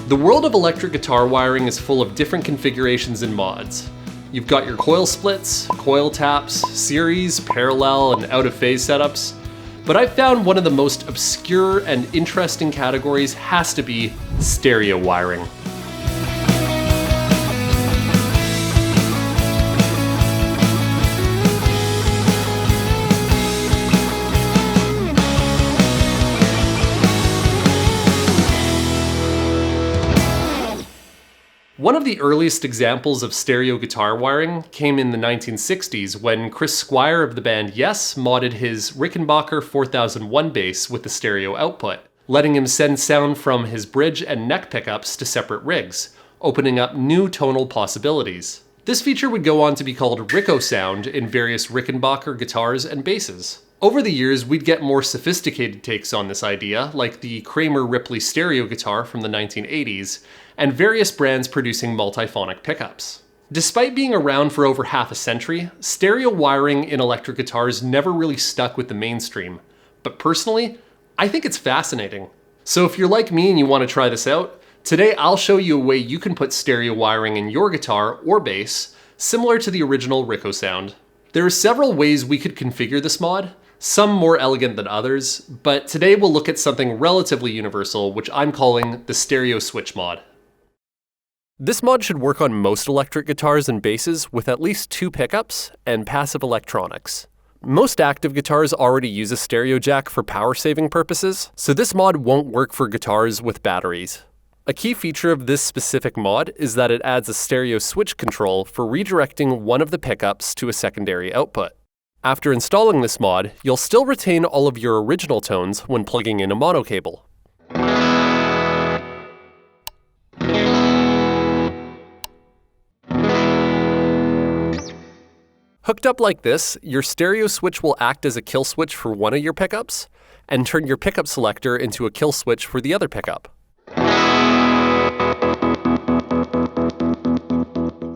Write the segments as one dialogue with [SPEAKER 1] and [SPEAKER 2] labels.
[SPEAKER 1] The world of electric guitar wiring is full of different configurations and mods. You've got your coil splits, coil taps, series, parallel, and out-of-phase setups. But I've found one of the most obscure and interesting categories has to be stereo wiring. One of the earliest examples of stereo guitar wiring came in the 1960s when Chris Squire of the band Yes modded his Rickenbacker 4001 bass with the stereo output, letting him send sound from his bridge and neck pickups to separate rigs, opening up new tonal possibilities. This feature would go on to be called Ricco sound in various Rickenbacker guitars and basses. Over the years, we'd get more sophisticated takes on this idea, like the Kramer Ripley stereo guitar from the 1980s, and various brands producing multiphonic pickups. Despite being around for over half a century, stereo wiring in electric guitars never really stuck with the mainstream. But personally, I think it's fascinating. So if you're like me and you want to try this out, today I'll show you a way you can put stereo wiring in your guitar or bass, similar to the original Ricco sound. There are several ways we could configure this mod, some more elegant than others, but today we'll look at something relatively universal, which I'm calling the stereo switch mod. This mod should work on most electric guitars and basses with at least 2 pickups and passive electronics. Most active guitars already use a stereo jack for power saving purposes, so this mod won't work for guitars with batteries. A key feature of this specific mod is that it adds a stereo switch control for redirecting one of the pickups to a secondary output. After installing this mod, you'll still retain all of your original tones when plugging in a mono cable. Hooked up like this, your stereo switch will act as a kill switch for one of your pickups, and turn your pickup selector into a kill switch for the other pickup.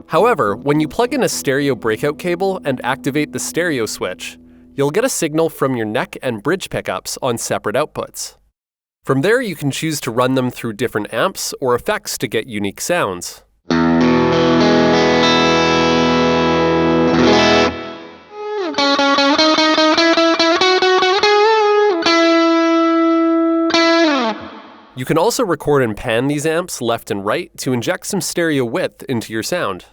[SPEAKER 1] However, when you plug in a stereo breakout cable and activate the stereo switch, you'll get a signal from your neck and bridge pickups on separate outputs. From there, you can choose to run them through different amps or effects to get unique sounds. You can also record and pan these amps left and right to inject some stereo width into your sound.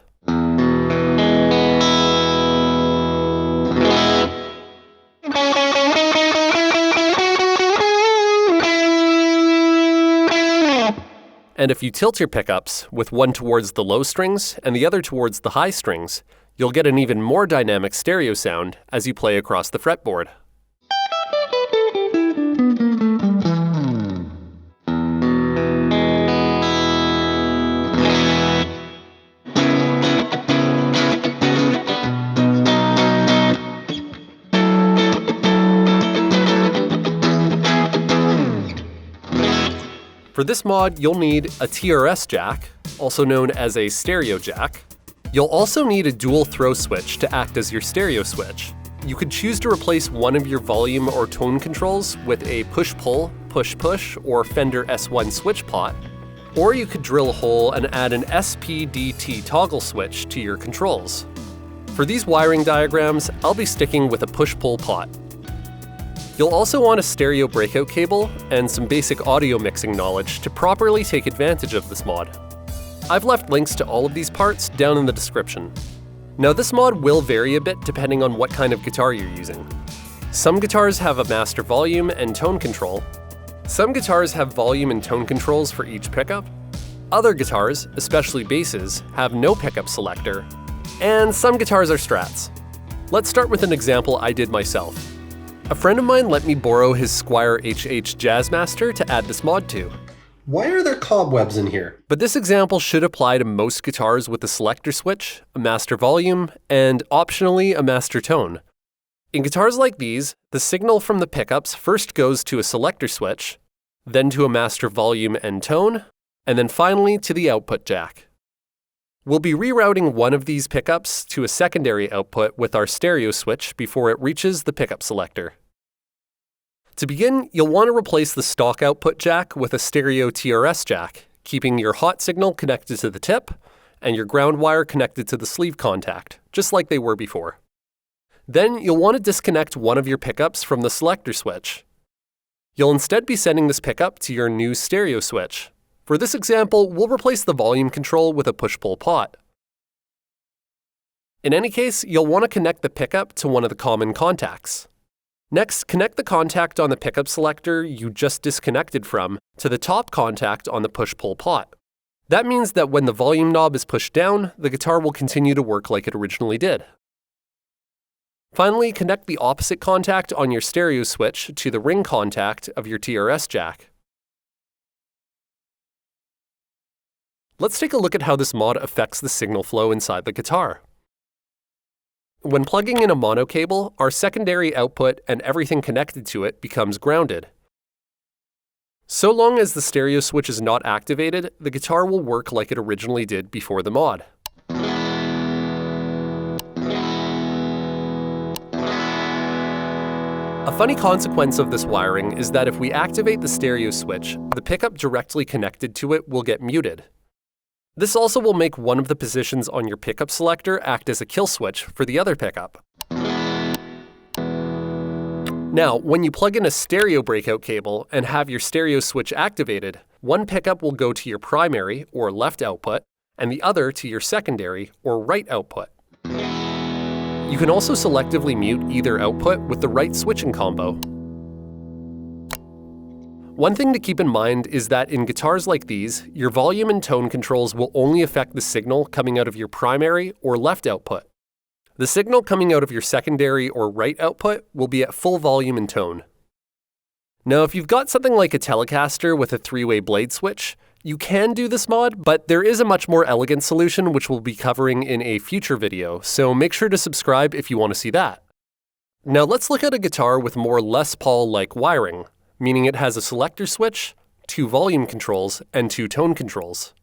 [SPEAKER 1] And if you tilt your pickups, with one towards the low strings and the other towards the high strings, you'll get an even more dynamic stereo sound as you play across the fretboard. For this mod, you'll need a TRS jack, also known as a stereo jack. You'll also need a dual throw switch to act as your stereo switch. You could choose to replace one of your volume or tone controls with a push-pull, push-push, or Fender S1 switch pot, or you could drill a hole and add an SPDT toggle switch to your controls. For these wiring diagrams, I'll be sticking with a push-pull pot. You'll also want a stereo breakout cable and some basic audio mixing knowledge to properly take advantage of this mod. I've left links to all of these parts down in the description. Now this mod will vary a bit depending on what kind of guitar you're using. Some guitars have a master volume and tone control. Some guitars have volume and tone controls for each pickup. Other guitars, especially basses, have no pickup selector. And some guitars are Strats. Let's start with an example I did myself. A friend of mine let me borrow his Squire HH Jazzmaster to add this mod to.
[SPEAKER 2] Why are there cobwebs in here?
[SPEAKER 1] But this example should apply to most guitars with a selector switch, a master volume, and optionally a master tone. In guitars like these, the signal from the pickups first goes to a selector switch, then to a master volume and tone, and then finally to the output jack. We'll be rerouting one of these pickups to a secondary output with our stereo switch before it reaches the pickup selector. To begin, you'll want to replace the stock output jack with a stereo TRS jack, keeping your hot signal connected to the tip and your ground wire connected to the sleeve contact, just like they were before. Then you'll want to disconnect one of your pickups from the selector switch. You'll instead be sending this pickup to your new stereo switch. For this example, we'll replace the volume control with a push-pull pot. In any case, you'll want to connect the pickup to one of the common contacts. Next, connect the contact on the pickup selector you just disconnected from to the top contact on the push-pull pot. That means that when the volume knob is pushed down, the guitar will continue to work like it originally did. Finally, connect the opposite contact on your stereo switch to the ring contact of your TRS jack. Let's take a look at how this mod affects the signal flow inside the guitar. When plugging in a mono cable, our secondary output and everything connected to it becomes grounded. So long as the stereo switch is not activated, the guitar will work like it originally did before the mod. A funny consequence of this wiring is that if we activate the stereo switch, the pickup directly connected to it will get muted. This also will make one of the positions on your pickup selector act as a kill switch for the other pickup. Now, when you plug in a stereo breakout cable and have your stereo switch activated, one pickup will go to your primary or left output, and the other to your secondary or right output. You can also selectively mute either output with the right switching combo. One thing to keep in mind is that in guitars like these, your volume and tone controls will only affect the signal coming out of your primary or left output. The signal coming out of your secondary or right output will be at full volume and tone. Now, if you've got something like a Telecaster with a 3-way blade switch, you can do this mod, but there is a much more elegant solution which we'll be covering in a future video, so make sure to subscribe if you want to see that. Now let's look at a guitar with more Les Paul-like wiring, meaning it has a selector switch, 2 volume controls, and 2 tone controls.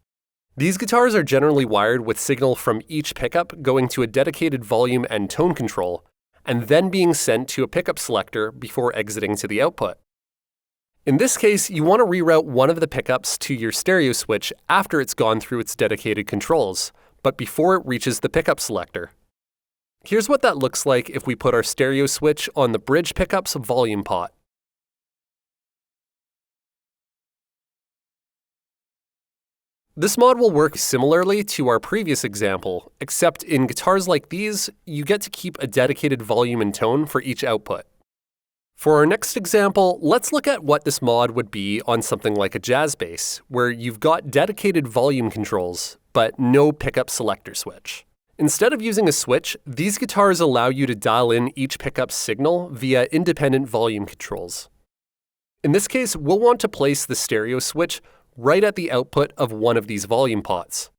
[SPEAKER 1] These guitars are generally wired with signal from each pickup going to a dedicated volume and tone control, and then being sent to a pickup selector before exiting to the output. In this case, you want to reroute one of the pickups to your stereo switch after it's gone through its dedicated controls, but before it reaches the pickup selector. Here's what that looks like if we put our stereo switch on the bridge pickup's volume pot. This mod will work similarly to our previous example, except in guitars like these, you get to keep a dedicated volume and tone for each output. For our next example, let's look at what this mod would be on something like a jazz bass, where you've got dedicated volume controls, but no pickup selector switch. Instead of using a switch, these guitars allow you to dial in each pickup's signal via independent volume controls. In this case, we'll want to place the stereo switch right at the output of one of these volume pots.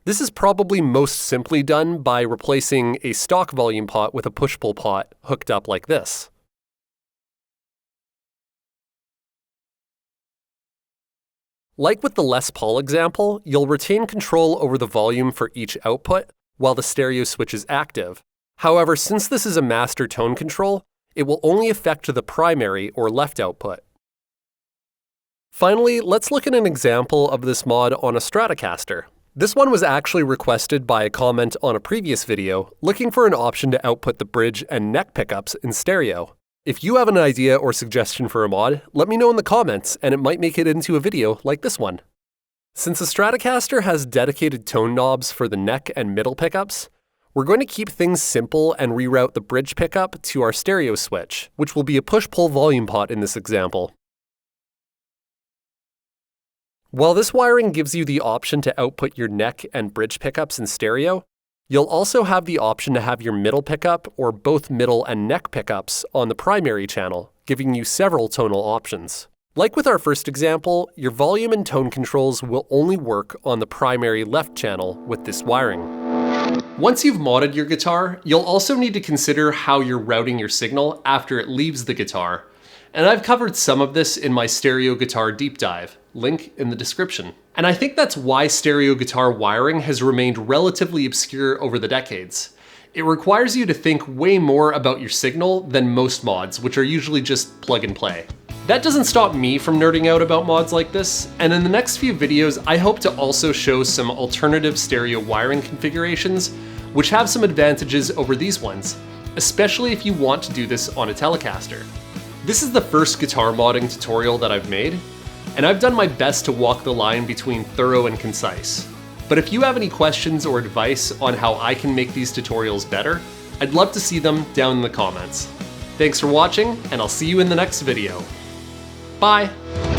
[SPEAKER 1] This is probably most simply done by replacing a stock volume pot with a push-pull pot hooked up like this. Like with the Les Paul example, you'll retain control over the volume for each output while the stereo switch is active. However, since this is a master tone control, it will only affect the primary or left output. Finally, let's look at an example of this mod on a Stratocaster. This one was actually requested by a comment on a previous video looking for an option to output the bridge and neck pickups in stereo. If you have an idea or suggestion for a mod, let me know in the comments and it might make it into a video like this one. Since the Stratocaster has dedicated tone knobs for the neck and middle pickups, we're going to keep things simple and reroute the bridge pickup to our stereo switch, which will be a push-pull volume pot in this example. While this wiring gives you the option to output your neck and bridge pickups in stereo, you'll also have the option to have your middle pickup or both middle and neck pickups on the primary channel, giving you several tonal options. Like with our first example, your volume and tone controls will only work on the primary left channel with this wiring. Once you've modded your guitar, you'll also need to consider how you're routing your signal after it leaves the guitar. And I've covered some of this in my stereo guitar deep dive, link in the description. And I think that's why stereo guitar wiring has remained relatively obscure over the decades. It requires you to think way more about your signal than most mods, which are usually just plug and play. That doesn't stop me from nerding out about mods like this, and in the next few videos I hope to also show some alternative stereo wiring configurations which have some advantages over these ones, especially if you want to do this on a Telecaster. This is the first guitar modding tutorial that I've made, and I've done my best to walk the line between thorough and concise. But if you have any questions or advice on how I can make these tutorials better, I'd love to see them down in the comments. Thanks for watching, and I'll see you in the next video. Bye!